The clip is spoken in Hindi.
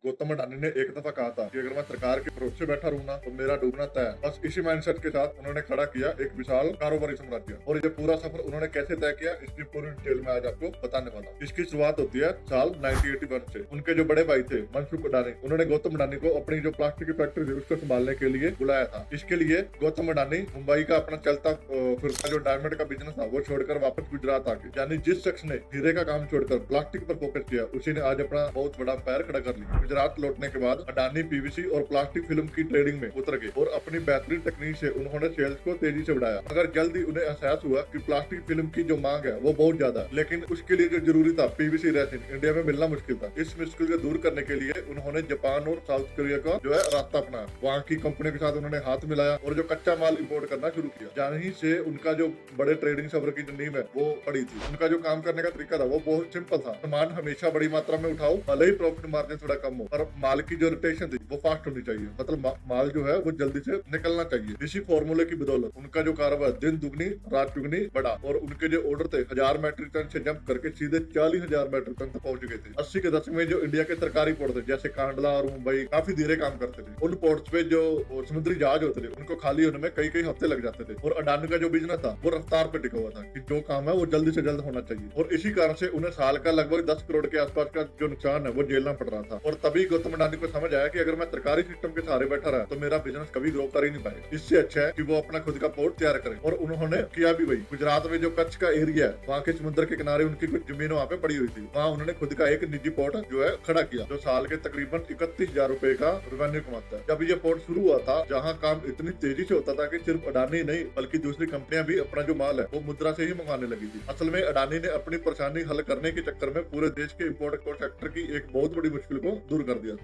गौतम अडानी ने एक दफा कहा था कि अगर मैं सरकार के भरोसे बैठा रहूंगा तो मेरा डूबना तय है। बस इसी माइंडसेट के साथ उन्होंने खड़ा किया एक विशाल कारोबारी साम्राज्य। और ये पूरा सफर उन्होंने कैसे तय किया, इसकी पूरी डिटेल में आज आपको बताने वाला हूं। इसकी शुरुआत होती है साल 1981 से। उनके जो बड़े भाई थे मनसुख अडानी, उन्होंने गौतम अडानी को अपनी जो प्लास्टिक की फैक्ट्री थी उसको संभालने के लिए बुलाया था। इसके लिए गौतम अडानी मुंबई का अपना चलता फिरता जो डायमंड का बिजनेस था वो छोड़कर वापस गुजरात आ गए। यानी जिस शख्स ने हीरे का काम छोड़कर प्लास्टिक पर फोकस किया, उसी ने आज अपना बहुत बड़ा पैर खड़ा कर लिया। गुजरात लौटने के बाद अडानी पीवीसी और प्लास्टिक फिल्म की ट्रेडिंग में उतर गए और अपनी बेहतरीन तकनीक से उन्होंने सेल्स को तेजी से बढ़ाया। मगर जल्द ही उन्हें एहसास हुआ कि प्लास्टिक फिल्म की जो मांग है वो बहुत ज्यादा है, लेकिन उसके लिए जो जरूरी था पीवीसी रेसिन इंडिया में मिलना मुश्किल था। इस मुश्किल को दूर करने के लिए उन्होंने जापान और साउथ कोरिया का जो है रास्ता अपनाया। वहाँ की कंपनियों के साथ उन्होंने हाथ मिलाया और जो कच्चा माल इंपोर्ट करना शुरू किया। जानी से उनका जो बड़े ट्रेडिंग सफर की जो नींव है वो पड़ी थी। उनका जो काम करने का तरीका था वो बहुत सिंपल था। सामान हमेशा बड़ी मात्रा में उठाओ, भले ही प्रॉफिट मार्जिन थोड़ा कम हो, पर माल की जो रोटेशन थी वो फास्ट होनी चाहिए। मतलब माल जो है वो जल्दी से निकलना चाहिए। इसी फॉर्मूले की बदौलत उनका जो कारोबार दिन दुगनी रात चुगनी बढ़ा और उनके जो ऑर्डर थे 1000 मैट्रिक टन से जंप करके सीधे 40,000 मैट्रिक टन तक पहुंच गए थे। 80 के दशक में जो इंडिया के सरकारी पोर्ट थे जैसे कांडला और मुंबई काफी धीरे काम करते थे। उन पोर्ट्स पे जो समुद्री जहाज होते थे उनको खाली होने में कई हफ्ते लग जाते थे। और अडानी का जो बिजनेस था वो रफ्तार पे टिका हुआ था कि जो काम है वो जल्दी से जल्द होना चाहिए। और इसी कारण से उन्हें साल का लगभग 10 करोड़ के आसपास का जो नुकसान है वो झेलना पड़ रहा था। और तभी गौतम अडानी को समझ आया कि अगर मैं सरकारी सिस्टम के सहारे बैठा रहा तो मेरा बिजनेस कभी ग्रो कर ही नहीं पाएगा। इससे अच्छा है कि वो अपना खुद का पोर्ट तैयार करें। और उन्होंने किया भी वही। गुजरात में जो कच्छ का एरिया है वहाँ के समुद्र के किनारे उनकी कुछ जमीन वहाँ पे पड़ी हुई थी। वहाँ उन्होंने खुद का एक निजी पोर्ट जो है खड़ा किया, जो साल के तकरीबन 31,000 रुपए का रेवेन्यू कमाता है। जब ये पोर्ट शुरू हुआ था, जहाँ काम इतनी तेजी से होता था कि सिर्फ अडानी नहीं बल्कि दूसरी कंपनियां भी अपना जो माल है वो मुद्रा से ही मंगाने लगी थी। असल में अडानी ने अपनी परेशानी हल करने के चक्कर में पूरे देश के इम्पोर्ट एक्सपोर्ट सेक्टर की एक बहुत बड़ी मुश्किल को दूर कर दिया था।